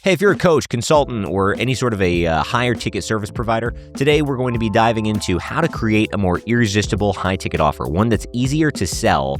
Hey, if you're a coach, consultant, or any sort of a higher ticket service provider, today we're going to be diving into how to create a more irresistible high ticket offer, one that's easier to sell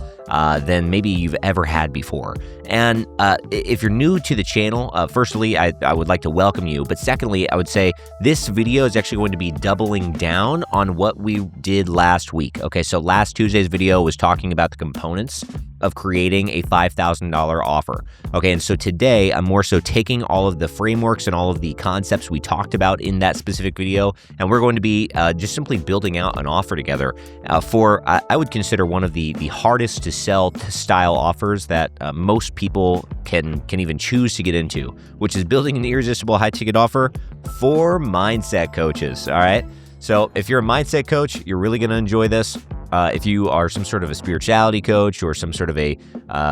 than maybe you've ever had before. And if you're new to the channel, firstly, I would like to welcome you. But secondly, I would say this video is actually going to be doubling down on what we did last week. Okay, so last Tuesday's video was talking about the components of creating a $5,000 offer. Okay, and so today I'm more so taking all of the frameworks and all of the concepts we talked about in that specific video, and we're going to be just simply building out an offer together for, I would consider one of the hardest to sell style offers that most people can even choose to get into, which is building an irresistible high ticket offer for mindset coaches. All right. So if you're a mindset coach, you're really going to enjoy this. If you are some sort of a spirituality coach or some sort of a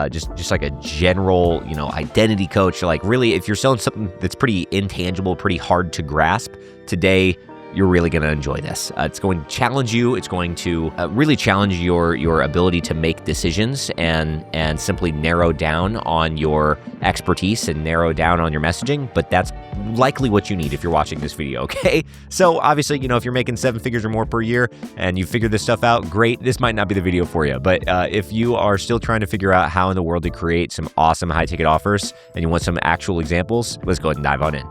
just like a general, identity coach, like really, if you're selling something that's pretty intangible, pretty hard to grasp, today you're really going to enjoy this. It's going to challenge you. It's going to really challenge your ability to make decisions and simply narrow down on your expertise and narrow down on your messaging. But that's likely what you need if you're watching this video, okay? So obviously, if you're making 7 figures or more per year and you figured this stuff out, great. This might not be the video for you. But if you are still trying to figure out how in the world to create some awesome high ticket offers and you want some actual examples, let's go ahead and dive on in.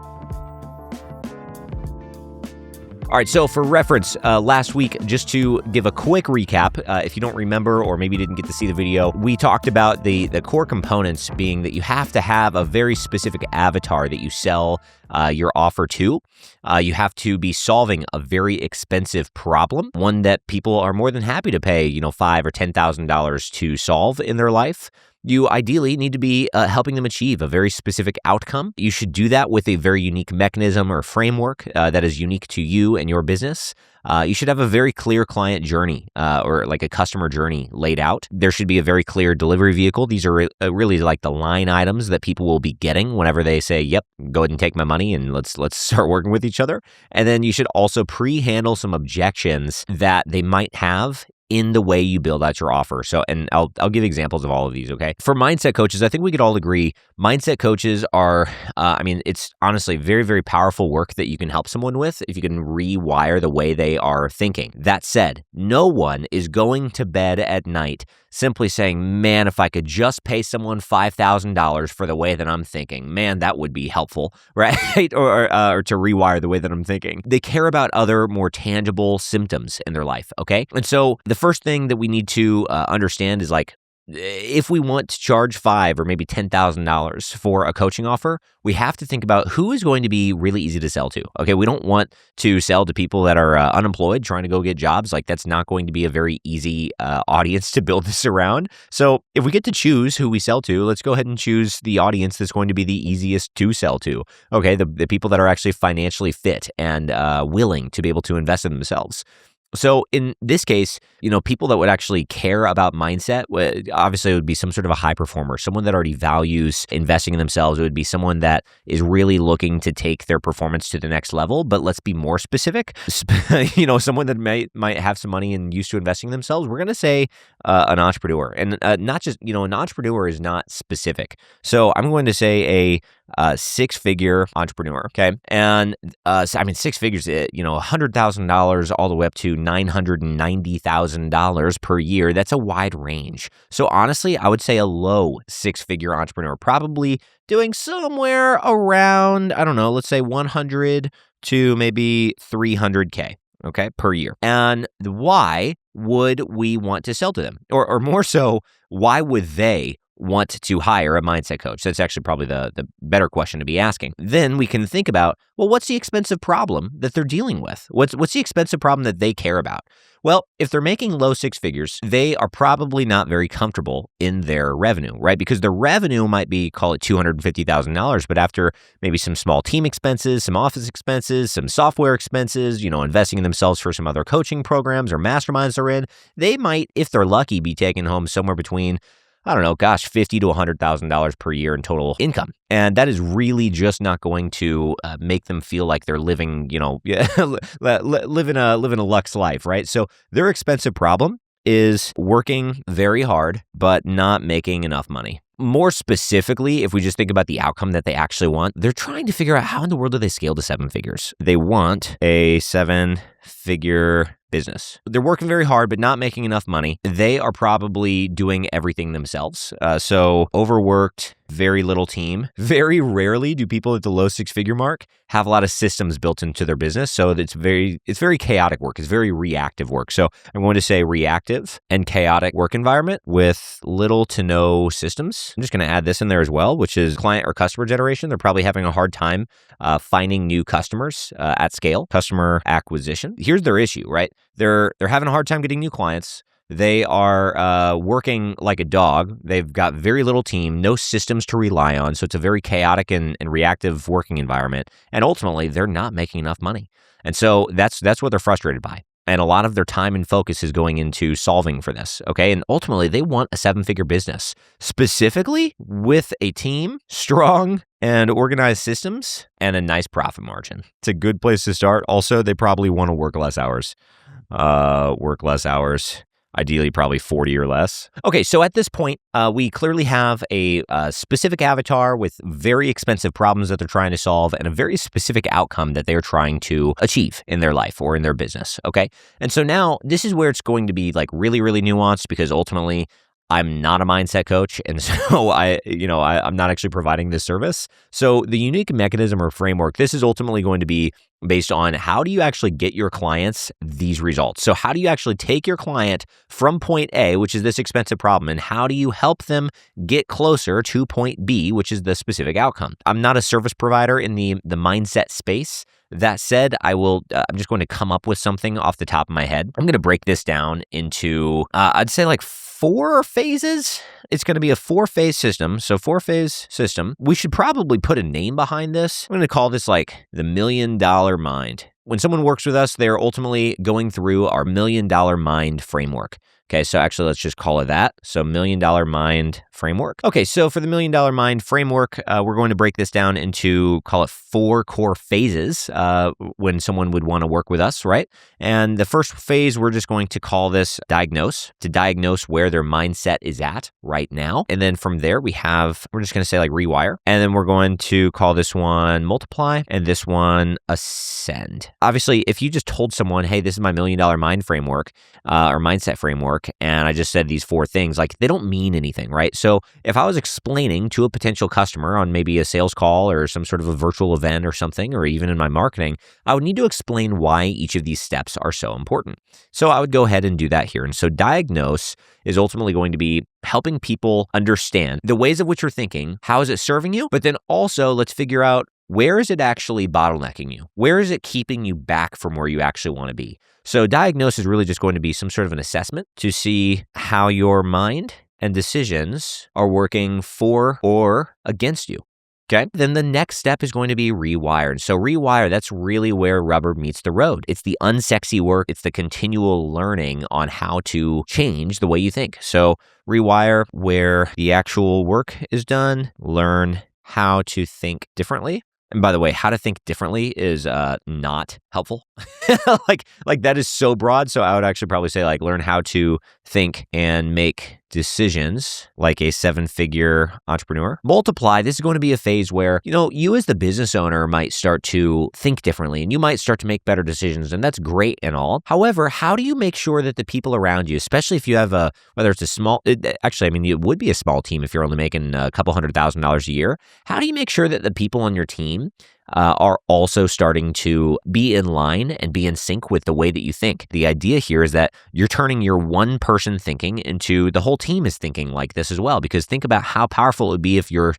All right, so for reference, last week, just to give a quick recap, if you don't remember or maybe didn't get to see the video, we talked about the core components being that you have to have a very specific avatar that you sell your offer to. You have to be solving a very expensive problem, one that people are more than happy to pay, $5,000 or $10,000 to solve in their life. You ideally need to be helping them achieve a very specific outcome. You should do that with a very unique mechanism or framework that is unique to you and your business. You should have a very clear client journey or like a customer journey laid out. There should be a very clear delivery vehicle. These are really like the line items that people will be getting whenever they say, yep, go ahead and take my money and let's start working with each other. And then you should also pre-handle some objections that they might have in the way you build out your offer. So, and I'll give examples of all of these, okay? For mindset coaches, I think we could all agree, mindset coaches are, it's honestly very, very powerful work that you can help someone with if you can rewire the way they are thinking. That said, no one is going to bed at night simply saying, man, if I could just pay someone $5,000 for the way that I'm thinking, man, that would be helpful, right? or to rewire the way that I'm thinking. They care about other more tangible symptoms in their life, okay? And so the first thing that we need to understand is like, if we want to charge $5,000 or maybe $10,000 for a coaching offer, we have to think about who is going to be really easy to sell to. Okay, we don't want to sell to people that are unemployed, trying to go get jobs. Like that's not going to be a very easy audience to build this around. So if we get to choose who we sell to, let's go ahead and choose the audience that's going to be the easiest to sell to. Okay, the people that are actually financially fit and willing to be able to invest in themselves. So in this case, people that would actually care about mindset, obviously it would be some sort of a high performer, someone that already values investing in themselves. It would be someone that is really looking to take their performance to the next level. But let's be more specific. Someone that might have some money and used to investing in themselves. We're going to say an entrepreneur, and not just, an entrepreneur is not specific. So I'm going to say a 6-figure entrepreneur. Okay. And 6 figures, $100,000 all the way up to $990,000 per year. That's a wide range. So honestly, I would say a low 6-figure entrepreneur, probably doing somewhere around, let's say 100 to maybe 300K. Okay, per year. And why would we want to sell to them? Or more so, why would they want to hire a mindset coach? That's actually probably the better question to be asking. Then we can think about, well, what's the expensive problem that they're dealing with? What's the expensive problem that they care about? Well, if they're making low 6 figures, they are probably not very comfortable in their revenue, right? Because their revenue might be, call it $250,000, but after maybe some small team expenses, some office expenses, some software expenses, investing in themselves for some other coaching programs or masterminds they're in, they might, if they're lucky, be taking home somewhere between $50,000 to $100,000 per year in total income. And that is really just not going to make them feel like they're living, living a luxe life, right? So their expensive problem is working very hard, but not making enough money. more specifically, if we just think about the outcome that they actually want, they're trying to figure out how in the world do they scale to 7 figures. They want a 7-figure business. They're working very hard, but not making enough money. They are probably doing everything themselves. So overworked, very little team. Very rarely do people at the low 6-figure mark have a lot of systems built into their business. So it's very chaotic work. It's very reactive work. So I'm going to say reactive and chaotic work environment with little to no systems. I'm just going to add this in there as well, which is client or customer generation. They're probably having a hard time finding new customers at scale, customer acquisition. Here's their issue, right? They're having a hard time getting new clients. They are working like a dog. They've got very little team, no systems to rely on. So it's a very chaotic and reactive working environment. And ultimately, they're not making enough money. And so that's what they're frustrated by. And a lot of their time and focus is going into solving for this, okay? And ultimately, they want a 7-figure business, specifically with a team, strong and organized systems, and a nice profit margin. It's a good place to start. Also, they probably want to work less hours. Ideally, probably 40 or less. Okay, so at this point, we clearly have a specific avatar with very expensive problems that they're trying to solve and a very specific outcome that they're trying to achieve in their life or in their business, okay? And so now this is where it's going to be like really, really nuanced because ultimately, I'm not a mindset coach, and so I'm not actually providing this service. So the unique mechanism or framework, this is ultimately going to be based on how do you actually get your clients these results? So how do you actually take your client from point A, which is this expensive problem, and how do you help them get closer to point B, which is the specific outcome? I'm not a service provider in the mindset space. That said, I'm just going to come up with something off the top of my head. I'm going to break this down into, I'd say like 4 phases. It's going to be a 4-phase system. So 4-phase system. We should probably put a name behind this. I'm going to call this like the $1 million mind. When someone works with us, they're ultimately going through our $1 million mind framework. Okay, so actually let's just call it that. So $1 million mind framework. Okay, so for the $1 million mind framework, we're going to break this down into, call it 4 core phases when someone would want to work with us, right? And the first phase, we're just going to call this diagnose, to diagnose where their mindset is at right now. And then from there, we're just going to say like rewire. And then we're going to call this one multiply and this one ascend. Obviously, if you just told someone, hey, this is my $1 million mind framework or mindset framework, and I just said these 4 things, like they don't mean anything, right? So if I was explaining to a potential customer on maybe a sales call or some sort of a virtual event or something, or even in my marketing, I would need to explain why each of these steps are so important. So I would go ahead and do that here. And so diagnose is ultimately going to be helping people understand the ways of which you're thinking, how is it serving you? But then also let's figure out, where is it actually bottlenecking you? Where is it keeping you back from where you actually want to be? So diagnose is really just going to be some sort of an assessment to see how your mind and decisions are working for or against you. Okay. Then the next step is going to be rewire. And so rewire, that's really where rubber meets the road. It's the unsexy work. It's the continual learning on how to change the way you think. So rewire, where the actual work is done, learn how to think differently. And by the way, how to think differently is not helpful. like that is so broad. So I would actually probably say like learn how to think and make decisions like a 7-figure entrepreneur. Multiply, this is going to be a phase where, you as the business owner might start to think differently and you might start to make better decisions, and that's great and all. However, how do you make sure that the people around you, especially if you have whether it's a small, it would be a small team if you're only making a couple $100,000 a year. How do you make sure that the people on your team are also starting to be in line and be in sync with the way that you think? The idea here is that you're turning your one person thinking into the whole team is thinking like this as well, because think about how powerful it would be if your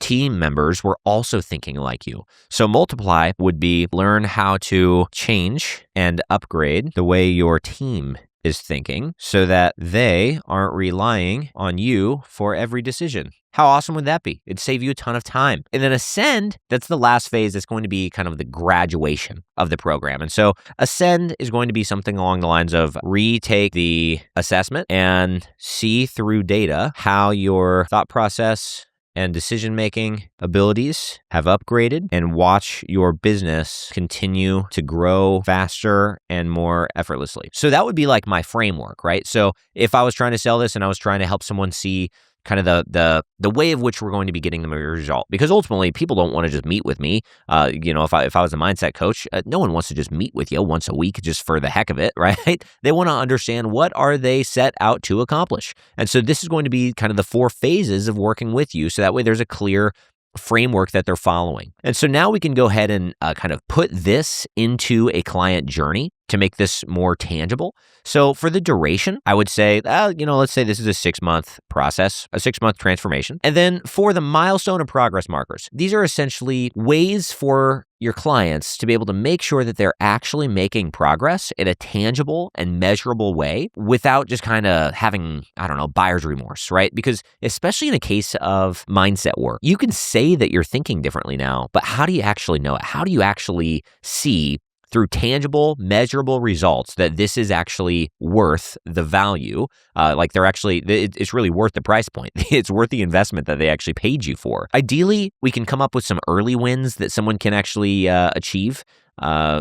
team members were also thinking like you. So multiply would be learn how to change and upgrade the way your team is thinking so that they aren't relying on you for every decision. How awesome would that be? It'd save you a ton of time. And then ascend, that's the last phase. That's going to be kind of the graduation of the program. And so ascend is going to be something along the lines of retake the assessment and see through data how your thought process and decision-making abilities have upgraded, and watch your business continue to grow faster and more effortlessly. So that would be like my framework, right? So if I was trying to sell this and I was trying to help someone see kind of the way of which we're going to be getting them a result. Because ultimately, people don't want to just meet with me. If I was a mindset coach, no one wants to just meet with you once a week just for the heck of it, right? They want to understand what are they set out to accomplish. And so this is going to be kind of the 4 phases of working with you. So that way there's a clear framework that they're following. And so now we can go ahead and kind of put this into a client journey to make this more tangible. So for the duration, I would say, let's say this is a 6-month process, a 6-month transformation. And then for the milestone and progress markers, these are essentially ways for your clients to be able to make sure that they're actually making progress in a tangible and measurable way without just kind of having, buyer's remorse, right? Because especially in a case of mindset work, you can say that you're thinking differently now, but how do you actually know it? How do you actually see through tangible, measurable results that this is actually worth the value? It's really worth the price point. It's worth the investment that they actually paid you for. Ideally, we can come up with some early wins that someone can actually achieve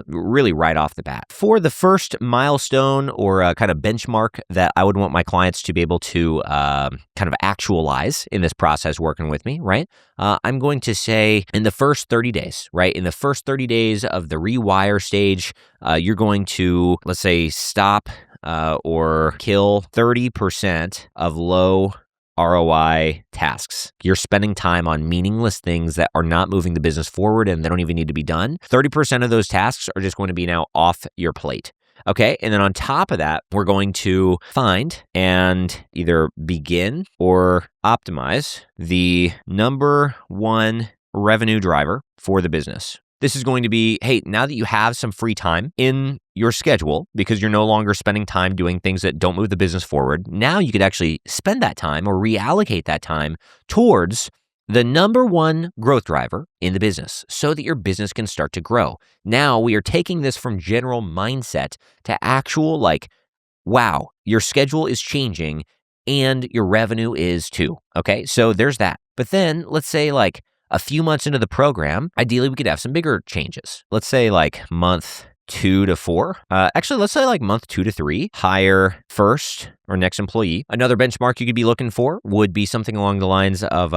really right off the bat. For the first milestone or kind of benchmark that I would want my clients to be able to kind of actualize in this process working with me, right? I'm going to say in the first 30 days, right? In the first 30 days of the rewire stage, you're going to, let's say, stop or kill 30% of low ROI tasks. You're spending time on meaningless things that are not moving the business forward and they don't even need to be done. 30% of those tasks are just going to be now off your plate. Okay. And then on top of that, we're going to find and either begin or optimize the number 1 revenue driver for the business. This is going to be, hey, now that you have some free time in your schedule because you're no longer spending time doing things that don't move the business forward, now you could actually spend that time or reallocate that time towards the number 1 growth driver in the business so that your business can start to grow. Now we are taking this from general mindset to actual wow, your schedule is changing and your revenue is too. Okay, so there's that. But then let's say a few months into the program, ideally we could have some bigger changes. Let's say month 2 to 4. Actually, let's say month 2 to 3, hire first or next employee. Another benchmark you could be looking for would be something along the lines of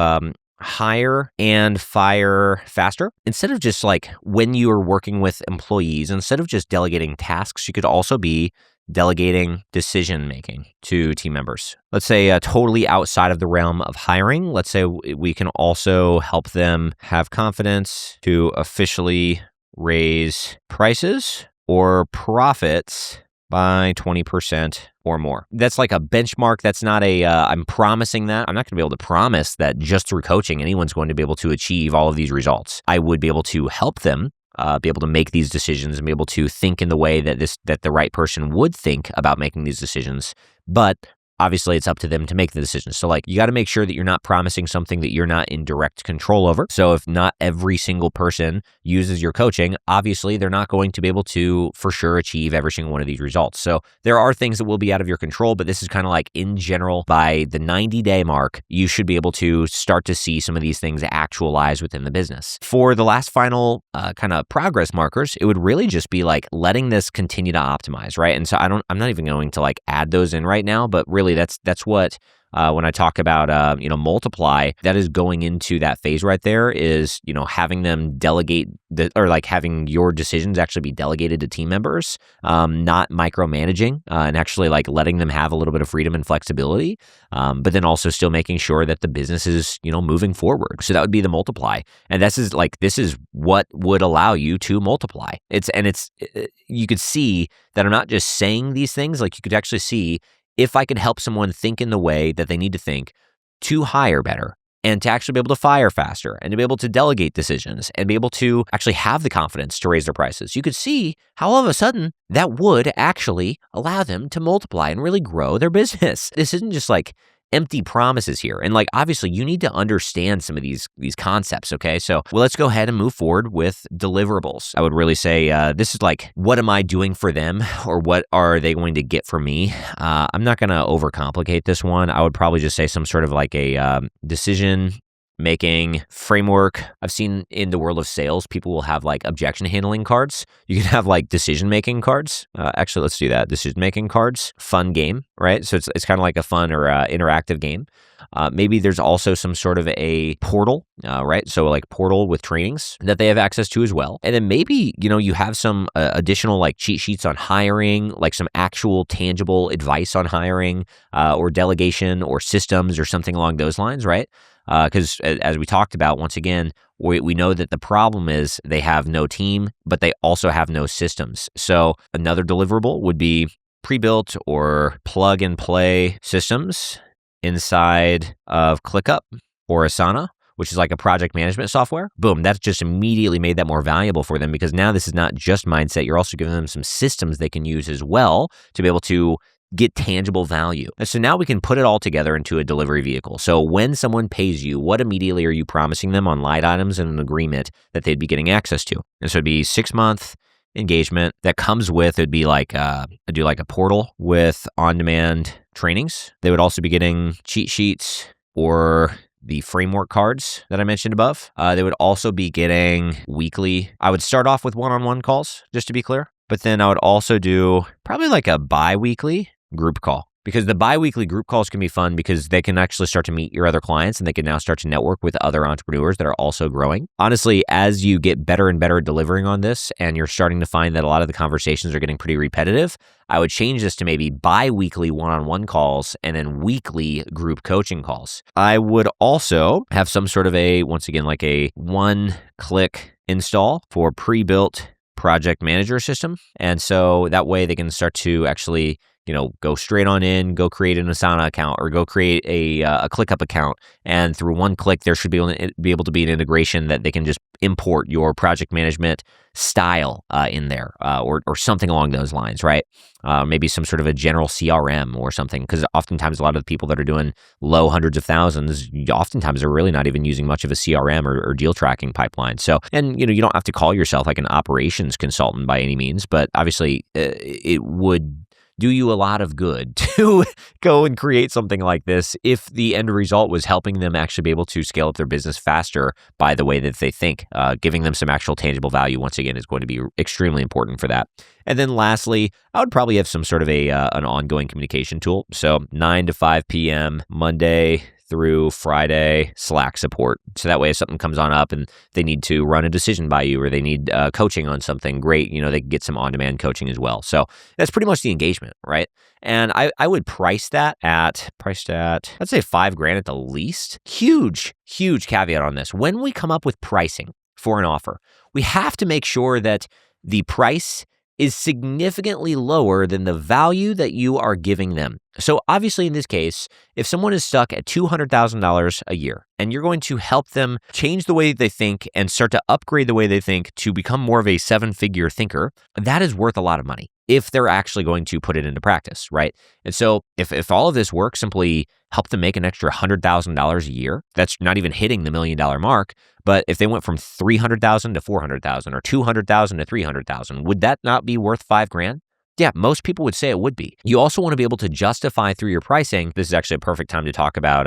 hire and fire faster. Instead of just when you are working with employees, instead of just delegating tasks, you could also be delegating decision-making to team members. Let's say totally outside of the realm of hiring. Let's say we can also help them have confidence to officially raise prices or profits by 20% or more. That's like a benchmark. That's not I'm promising that. I'm not going to be able to promise that just through coaching, anyone's going to be able to achieve all of these results. I would be able to help them be able to make these decisions and be able to think in the way that the right person would think about making these decisions. But obviously, it's up to them to make the decision. So you got to make sure that you're not promising something that you're not in direct control over. So if not every single person uses your coaching, obviously they're not going to be able to for sure achieve every single one of these results. So there are things that will be out of your control, but this is kind of in general, by the 90-day mark, you should be able to start to see some of these things actualize within the business. For the last final kind of progress markers, it would really just be letting this continue to optimize, right? And so I'm not even going to add those in right now, but really that's what when I talk about multiply, that is going into that phase right there is having them delegate having your decisions actually be delegated to team members, not micromanaging and actually letting them have a little bit of freedom and flexibility, but then also still making sure that the business is moving forward. So that would be the multiply, and this is what would allow you to multiply. You could see that I'm not just saying these things. You could actually see, if I could help someone think in the way that they need to think to hire better and to actually be able to fire faster and to be able to delegate decisions and be able to actually have the confidence to raise their prices, you could see how all of a sudden that would actually allow them to multiply and really grow their business. This isn't just empty promises here. And obviously you need to understand some of these concepts. Okay. So let's go ahead and move forward with deliverables. I would really say this is what am I doing for them, or what are they going to get from me? I'm not going to overcomplicate this one. I would probably just say some sort of a decision making framework. I've seen in the world of sales, people will have like objection handling cards. You can have like decision-making cards. Actually, let's do that. Decision-making cards, fun game, right? So it's kind of like a fun or interactive game. Maybe there's also some sort of a portal, right? So like portal with trainings that they have access to as well. And then maybe, you have some additional like cheat sheets on hiring, like some actual tangible advice on hiring or delegation or systems or something along those lines, right? Because as we talked about, once again, we know that the problem is they have no team, but they also have no systems. So another deliverable would be pre-built or plug and play systems inside of ClickUp or Asana, which is like a project management software. Boom, that's just immediately made that more valuable for them because now this is not just mindset. You're also giving them some systems they can use as well to be able to get tangible value. And so now we can put it all together into a delivery vehicle. So when someone pays you, what immediately are you promising them on line items and an agreement that they'd be getting access to? And so it'd be 6-month engagement that comes with, it'd be like, do like a portal with on-demand trainings. They would also be getting cheat sheets or the framework cards that I mentioned above. They would also be getting weekly. I would start off with one-on-one calls, just to be clear. But then I would also do probably like a bi-weekly group call, because the bi-weekly group calls can be fun because they can actually start to meet your other clients and they can now start to network with other entrepreneurs that are also growing. Honestly, as you get better and better at delivering on this and you're starting to find that a lot of the conversations are getting pretty repetitive, I would change this to maybe bi-weekly one-on-one calls and then weekly group coaching calls. I would also have some sort of once again, like a one-click install for pre-built project manager system. And so that way they can start to actually go straight on in, go create an Asana account or go create a ClickUp account. And through one click, there should be able to be an integration that they can just import your project management style in there or something along those lines, right? Maybe some sort of a general CRM or something, because oftentimes a lot of the people that are doing low hundreds of thousands, oftentimes are really not even using much of a CRM or deal tracking pipeline. So, and you don't have to call yourself like an operations consultant by any means, but obviously it would do you a lot of good to go and create something like this if the end result was helping them actually be able to scale up their business faster by the way that they think. Giving them some actual tangible value, once again, is going to be extremely important for that. And then lastly, I would probably have some sort of an ongoing communication tool. So 9 to 5 p.m., Monday through Friday, Slack support. So that way if something comes on up and they need to run a decision by you or they need coaching on something, great, they can get some on-demand coaching as well. So that's pretty much the engagement, right? And I would price that at, I'd say $5,000 at the least. Huge caveat on this. When we come up with pricing for an offer, we have to make sure that the price is significantly lower than the value that you are giving them. So obviously in this case, if someone is stuck at $200,000 a year and you're going to help them change the way they think and start to upgrade the way they think to become more of a 7-figure thinker, that is worth a lot of money if they're actually going to put it into practice, right? And so if all of this work simply help them make an extra $100,000 a year, that's not even hitting the $1 million mark. But if they went from $300,000 to $400,000 or $200,000 to $300,000, would that not be worth $5,000? Yeah, most people would say it would be. You also want to be able to justify through your pricing. This is actually a perfect time to talk about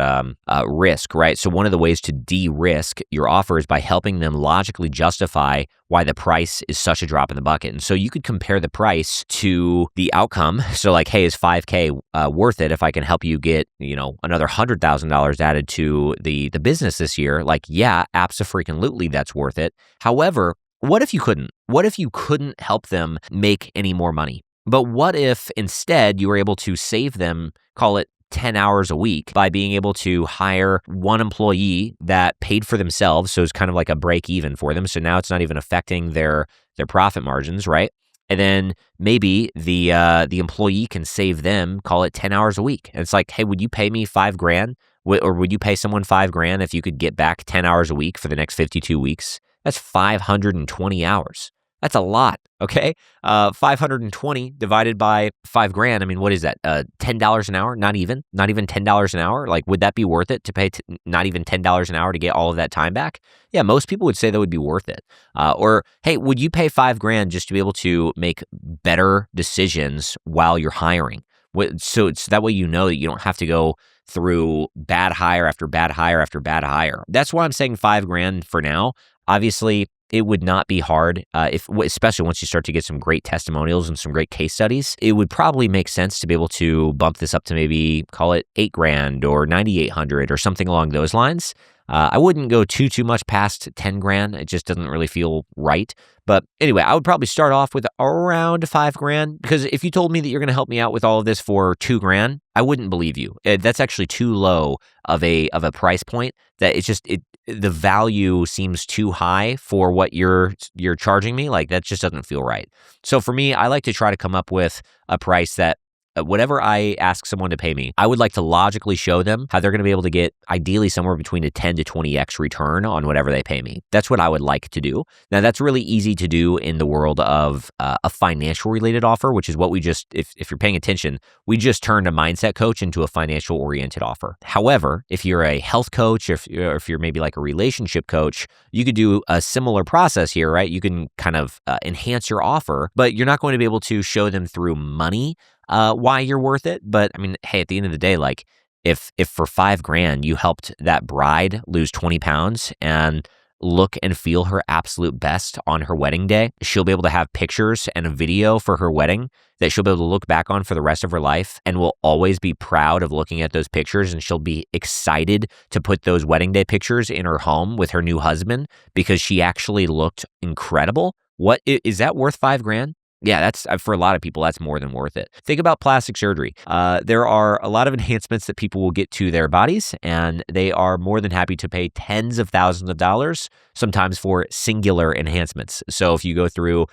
risk, right? So one of the ways to de-risk your offer is by helping them logically justify why the price is such a drop in the bucket. And so you could compare the price to the outcome. So like, hey, is $5,000 worth it if I can help you get, another $100,000 added to the business this year? Like, yeah, abso-freaking-lutely, that's worth it. However, what if you couldn't? What if you couldn't help them make any more money? But what if instead you were able to save them, call it 10 hours a week, by being able to hire one employee that paid for themselves? So it's kind of like a break even for them. So now it's not even affecting their profit margins, right? And then maybe the employee can save them, call it 10 hours a week. And it's like, hey, would you pay me $5,000? Or would you pay someone $5,000 if you could get back 10 hours a week for the next 52 weeks? That's 520 hours. That's a lot, okay? 520 divided by $5,000. I mean, what is that? $10 an hour? Not even $10 an hour. Like, would that be worth it to pay not even $10 an hour to get all of that time back? Yeah, most people would say that would be worth it. Or, hey, would you pay $5,000 just to be able to make better decisions while you're hiring? So it's that way that you don't have to go through bad hire after bad hire after bad hire. That's why I'm saying $5,000 for now. Obviously, it would not be hard, especially once you start to get some great testimonials and some great case studies. It would probably make sense to be able to bump this up to maybe call it $8,000 or $9,800 or something along those lines. I wouldn't go too much past $10,000. It just doesn't really feel right. But anyway, I would probably start off with around $5,000, because if you told me that you're going to help me out with all of this for $2,000, I wouldn't believe you. That's actually too low of a price point. That the value seems too high for what you're charging me. Like, that just doesn't feel right. So for me, I like to try to come up with a price that whatever I ask someone to pay me, I would like to logically show them how they're going to be able to get ideally somewhere between a 10 to 20x return on whatever they pay me. That's what I would like to do. Now, that's really easy to do in the world of a financial related offer, which is what we just, if you're paying attention, we just turned a mindset coach into a financial oriented offer. However, if you're a health coach, or if you're maybe like a relationship coach, you could do a similar process here, right? You can kind of enhance your offer, but you're not going to be able to show them through money why you're worth it. But I mean, hey, at the end of the day, like if for $5,000 you helped that bride lose 20 pounds and look and feel her absolute best on her wedding day, she'll be able to have pictures and a video for her wedding that she'll be able to look back on for the rest of her life, and will always be proud of looking at those pictures, and she'll be excited to put those wedding day pictures in her home with her new husband because she actually looked incredible. What is that worth $5,000? Yeah, that's for a lot of people, that's more than worth it. Think about plastic surgery. There are a lot of enhancements that people will get to their bodies, and they are more than happy to pay tens of thousands of dollars, sometimes for singular enhancements. So if you go through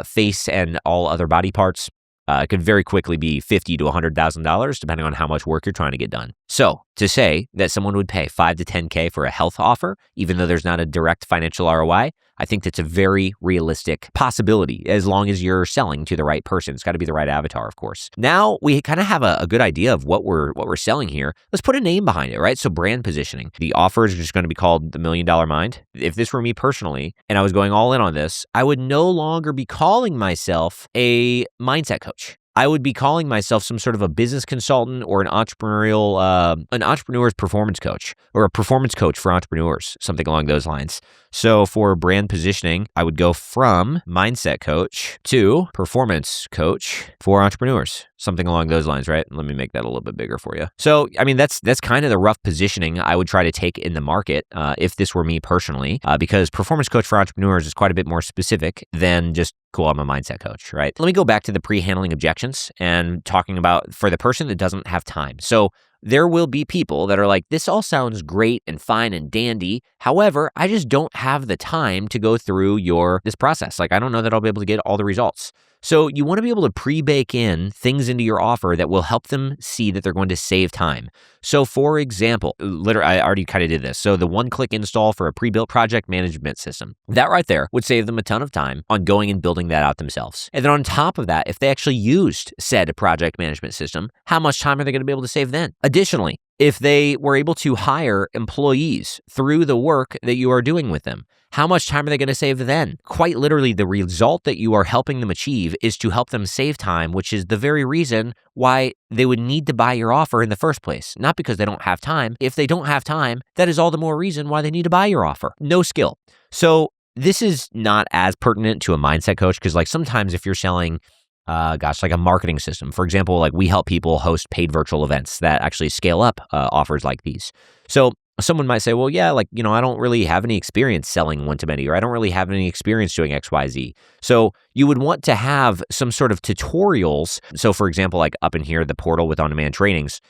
face and all other body parts, it could very quickly be $50,000 to $100,000, depending on how much work you're trying to get done. So to say that someone would pay $5,000 to $10,000 for a health offer, even though there's not a direct financial ROI, I think that's a very realistic possibility, as long as you're selling to the right person. It's got to be the right avatar, of course. Now we kind of have a good idea of what we're selling here. Let's put a name behind it, right? So brand positioning. The offer is just going to be called the $1 Million Mind. If this were me personally, and I was going all in on this, I would no longer be calling myself a mindset coach. I would be calling myself some sort of a business consultant or an entrepreneur's performance coach, or a performance coach for entrepreneurs, something along those lines. So for brand positioning, I would go from mindset coach to performance coach for entrepreneurs, something along those lines, right? Let me make that a little bit bigger for you. So, I mean, that's kind of the rough positioning I would try to take in the market if this were me personally, because performance coach for entrepreneurs is quite a bit more specific than just, cool, I'm a mindset coach, right? Let me go back to the pre-handling objections and talking about for the person that doesn't have time. So there will be people that are like, this all sounds great and fine and dandy. However, I just don't have the time to go through this process. Like, I don't know that I'll be able to get all the results. So you want to be able to pre-bake in things into your offer that will help them see that they're going to save time. So for example, literally, I already kind of did this. So the one-click install for a pre-built project management system, that right there would save them a ton of time on going and building that out themselves. And then on top of that, if they actually used said project management system, how much time are they going to be able to save then? Additionally, if they were able to hire employees through the work that you are doing with them, how much time are they going to save then? Quite literally, the result that you are helping them achieve is to help them save time, which is the very reason why they would need to buy your offer in the first place. Not because they don't have time. If they don't have time, that is all the more reason why they need to buy your offer. No skill. So this is not as pertinent to a mindset coach, because like sometimes if you're selling like a marketing system. For example, like we help people host paid virtual events that actually scale up offers like these. So someone might say, well, yeah, like, I don't really have any experience selling one-to-many, or I don't really have any experience doing XYZ. So you would want to have some sort of tutorials. So for example, like up in here, the portal with on-demand trainings,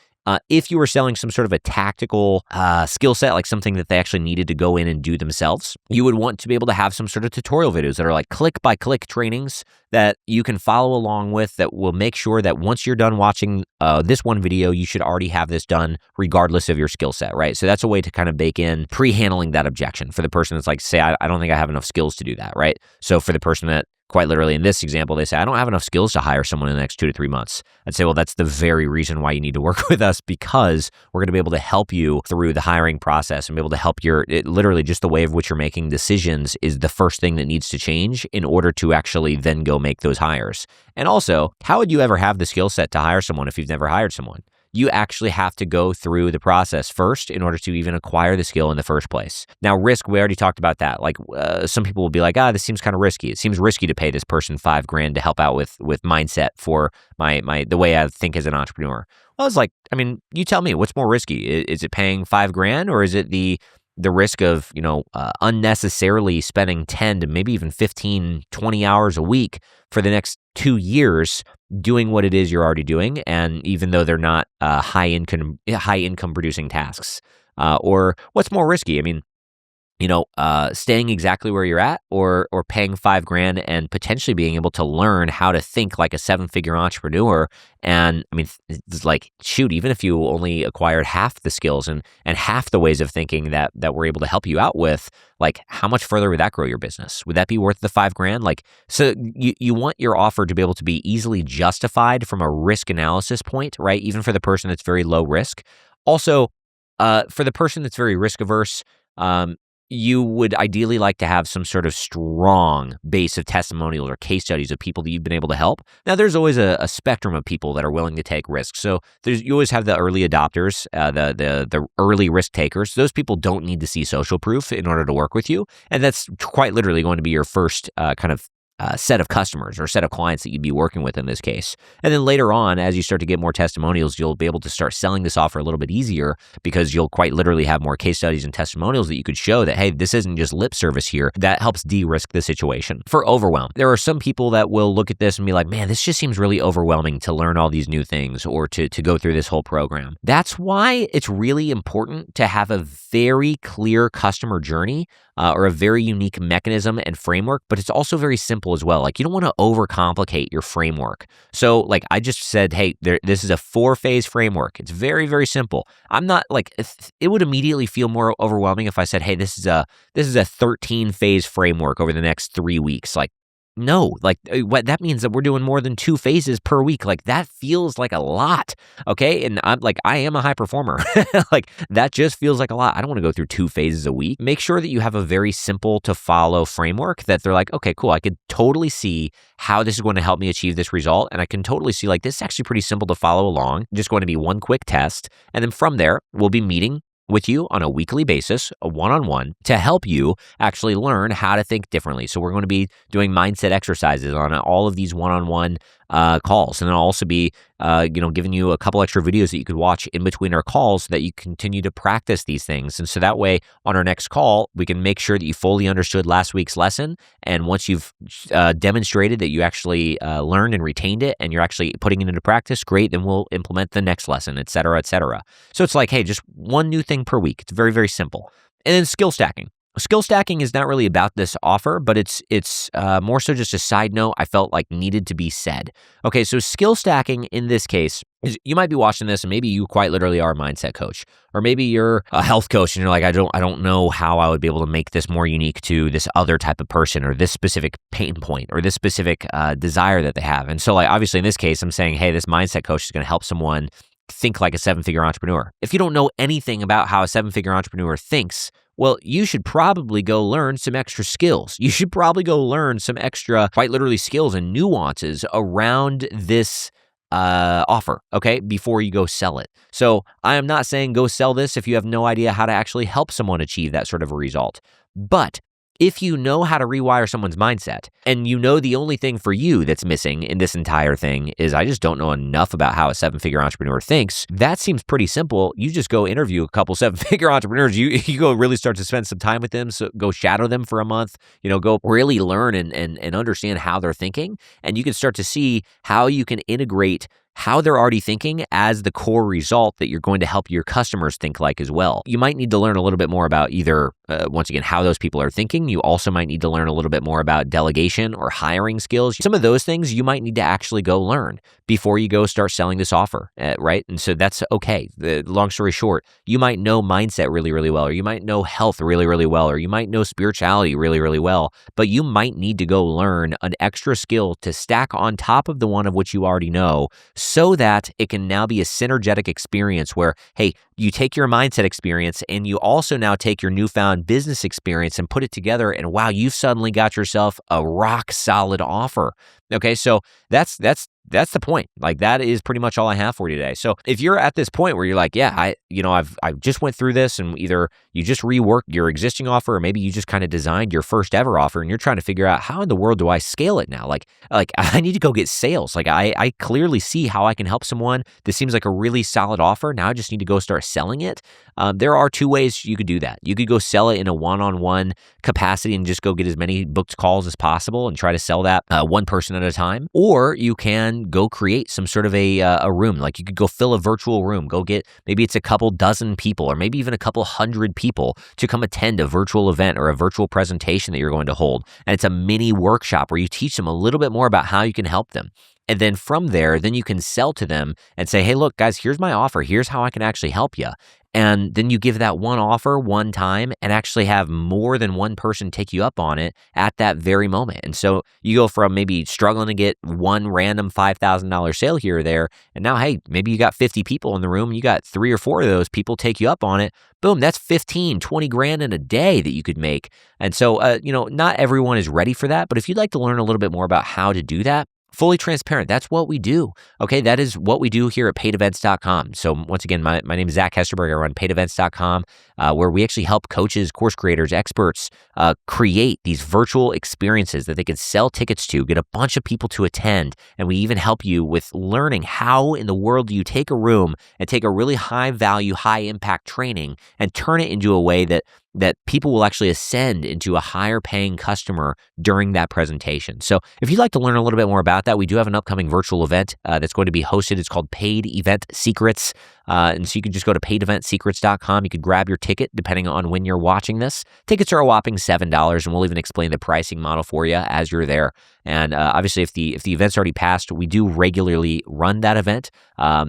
if you were selling some sort of a tactical skill set, like something that they actually needed to go in and do themselves, you would want to be able to have some sort of tutorial videos that are like click-by-click trainings that you can follow along with, that will make sure that once you're done watching this one video, you should already have this done regardless of your skill set, right? So that's a way to kind of bake in pre-handling that objection for the person that's like, say, I don't think I have enough skills to do that, right? So for the person that, quite literally in this example, they say, I don't have enough skills to hire someone in the next 2 to 3 months. I'd say, well, that's the very reason why you need to work with us, because we're going to be able to help you through the hiring process and be able to help literally just the way of which you're making decisions is the first thing that needs to change in order to actually then go make those hires. And also, how would you ever have the skill set to hire someone if you've never hired someone? you actually have to go through the process first in order to even acquire the skill in the first place. Now, risk, we already talked about that. Like some people will be like, this seems kind of risky. It seems risky to pay this person $5,000 to help out with mindset for the way I think as an entrepreneur. Well, it's like, I mean, you tell me, what's more risky? Is it paying $5,000 or is it the risk of, unnecessarily spending 10 to maybe even 15, 20 hours a week for the next 2 years doing what it is you're already doing, and even though they're not high income producing tasks? Or what's more risky? I mean, staying exactly where you're at, or paying $5,000 and potentially being able to learn how to think like a 7-figure entrepreneur. And I mean, it's like, shoot, even if you only acquired half the skills and half the ways of thinking that we're able to help you out with, like, how much further would that grow your business? Would that be worth the $5,000? Like, so you want your offer to be able to be easily justified from a risk analysis point, right? Even for the person that's very low risk. Also, for the person that's very risk averse, you would ideally like to have some sort of strong base of testimonials or case studies of people that you've been able to help. Now, there's always a spectrum of people that are willing to take risks. So you always have the early adopters, the early risk takers. Those people don't need to see social proof in order to work with you. And that's quite literally going to be your first kind of set of customers or set of clients that you'd be working with in this case. And then later on, as you start to get more testimonials, you'll be able to start selling this offer a little bit easier because you'll quite literally have more case studies and testimonials that you could show that, hey, this isn't just lip service here. That helps de-risk the situation. For overwhelm, there are some people that will look at this and be like, man, this just seems really overwhelming to learn all these new things or to go through this whole program. That's why it's really important to have a very clear customer journey or a very unique mechanism and framework, but it's also very simple as well. Like, you don't want to overcomplicate your framework. So like I just said, hey, this is a 4-phase framework. It's very, very simple. I'm not like, it would immediately feel more overwhelming if I said, hey, this is a 13-phase framework over the next 3 weeks. Like, no, like what that means that we're doing more than 2 phases per week. Like, that feels like a lot. Okay. And I am a high performer. Like, that just feels like a lot. I don't want to go through 2 phases a week. Make sure that you have a very simple to follow framework that they're like, okay, cool. I could totally see how this is going to help me achieve this result. And I can totally see like, this is actually pretty simple to follow along. Just going to be one quick test. And then from there, we'll be meeting with you on a weekly basis, a one-on-one, to help you actually learn how to think differently. So we're going to be doing mindset exercises on all of these one-on-one calls. And then I'll also be, giving you a couple extra videos that you could watch in between our calls so that you continue to practice these things. And so that way, on our next call, we can make sure that you fully understood last week's lesson. And once you've demonstrated that you actually learned and retained it, and you're actually putting it into practice, great, then we'll implement the next lesson, et cetera, et cetera. So it's like, hey, just one new thing per week. It's very, very simple. And then skill stacking. Skill stacking is not really about this offer, but it's more so just a side note I felt like needed to be said. Okay, so skill stacking in this case is, you might be watching this and maybe you quite literally are a mindset coach, or maybe you're a health coach and you're like, I don't know how I would be able to make this more unique to this other type of person or this specific pain point or this specific desire that they have. And so like, obviously in this case, I'm saying, hey, this mindset coach is going to help someone think like a 7-figure entrepreneur. If you don't know anything about how a 7-figure entrepreneur thinks, well, you should probably go learn some extra skills. You should probably go learn some extra, quite literally, skills and nuances around this offer, okay, before you go sell it. So I am not saying go sell this if you have no idea how to actually help someone achieve that sort of a result. But if you know how to rewire someone's mindset, and you know the only thing for you that's missing in this entire thing is I just don't know enough about how a 7-figure entrepreneur thinks, that seems pretty simple. You just go interview a couple 7-figure entrepreneurs. You go really start to spend some time with them. So go shadow them for a month, go really learn and understand how they're thinking. And you can start to see how you can integrate how they're already thinking as the core result that you're going to help your customers think like as well. You might need to learn a little bit more about either, once again, how those people are thinking. You also might need to learn a little bit more about delegation or hiring skills. Some of those things you might need to actually go learn before you go start selling this offer, right? And so that's okay. The long story short, you might know mindset really, really well, or you might know health really, really well, or you might know spirituality really, really well, but you might need to go learn an extra skill to stack on top of the one of which you already know, so that it can now be a synergetic experience where, hey, you take your mindset experience and you also now take your newfound business experience and put it together, and wow, you've suddenly got yourself a rock solid offer. Okay, so that's the point. Like, that is pretty much all I have for you today. So if you're at this point where you're like, yeah, I've just went through this, and either you just reworked your existing offer, or maybe you just kind of designed your first ever offer, and you're trying to figure out, how in the world do I scale it now? Like I need to go get sales. Like I clearly see how I can help someone. This seems like a really solid offer. Now I just need to go start selling it. There are two ways you could do that. You could go sell it in a one-on-one capacity and just go get as many booked calls as possible and try to sell that one person at a time. Or you can go create some sort of a room. Like, you could go fill a virtual room, go get, maybe it's a couple dozen people, or maybe even a couple hundred people to come attend a virtual event or a virtual presentation that you're going to hold. And it's a mini workshop where you teach them a little bit more about how you can help them. And then from there, then you can sell to them and say, hey, look, guys, here's my offer. Here's how I can actually help you. And then you give that one offer one time and actually have more than one person take you up on it at that very moment. And so you go from maybe struggling to get one random $5,000 sale here or there, and now, hey, maybe you got 50 people in the room, you got 3 or 4 of those people take you up on it. Boom, that's 15, 20 grand in a day that you could make. And so, not everyone is ready for that, but if you'd like to learn a little bit more about how to do that, fully transparent, that's what we do. Okay, that is what we do here at paidevents.com. So once again, my name is Zach Hesterberg. I run paidevents.com, where we actually help coaches, course creators, experts create these virtual experiences that they can sell tickets to, get a bunch of people to attend. And we even help you with learning how in the world do you take a room and take a really high value, high impact training and turn it into a way that people will actually ascend into a higher paying customer during that presentation. So if you'd like to learn a little bit more about that, we do have an upcoming virtual event that's going to be hosted. It's called Paid Event Secrets. And so you can just go to paideventsecrets.com. You could grab your ticket depending on when you're watching this. Tickets are a whopping $7, and we'll even explain the pricing model for you as you're there. And obviously, if the event's already passed, we do regularly run that event.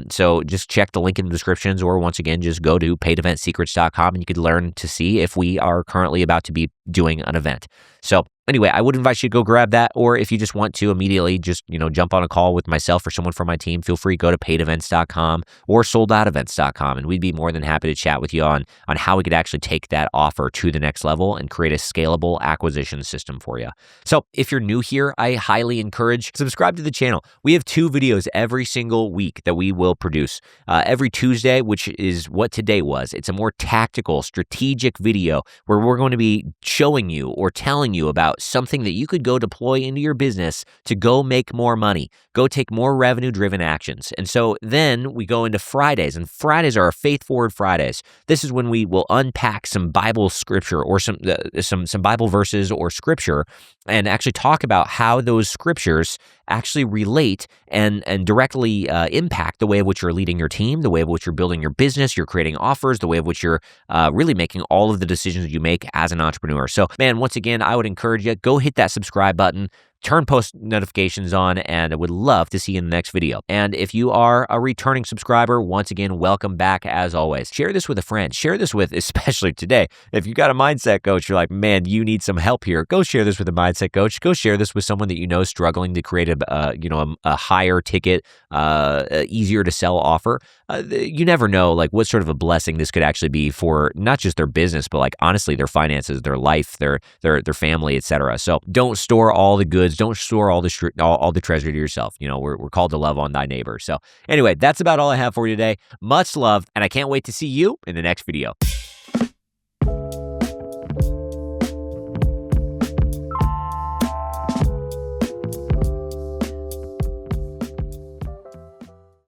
So just check the link in the descriptions, or once again, just go to paideventsecrets.com and you could learn to see if we are currently about to be doing an event. So anyway, I would invite you to go grab that, or if you just want to immediately just, jump on a call with myself or someone from my team, feel free to go to paidevents.com or soldoutevents.com, and we'd be more than happy to chat with you on how we could actually take that offer to the next level and create a scalable acquisition system for you. So if you're new here, I highly encourage subscribe to the channel. We have 2 videos every single week that we will produce. Every Tuesday, which is what today was, it's a more tactical, strategic video where we're going to be showing you or telling you about something that you could go deploy into your business to go make more money, go take more revenue-driven actions. And so then we go into Fridays, and Fridays are our Faith Forward Fridays. This is when we will unpack some Bible scripture or some Bible verses or scripture and actually talk about how those scriptures actually relate and directly impact the way in which you're leading your team, the way in which you're building your business, you're creating offers, the way in which you're really making all of the decisions you make as an entrepreneur. So, man, once again, I would encourage you, go hit that subscribe button, turn post notifications on, and I would love to see you in the next video. And if you are a returning subscriber, once again, welcome back as always. Share this with a friend. Share this with, especially today, if you got a mindset coach, you're like, man, you need some help here. Go share this with a mindset coach. Go share this with someone that you know is struggling to create a higher ticket, easier to sell offer. You never know like what sort of a blessing this could actually be for not just their business, but like honestly, their finances, their life, their family, etc. So don't store all the goods. Don't store all the treasure to yourself. We're called to love on thy neighbor. So anyway, that's about all I have for you today. Much love, and I can't wait to see you in the next video.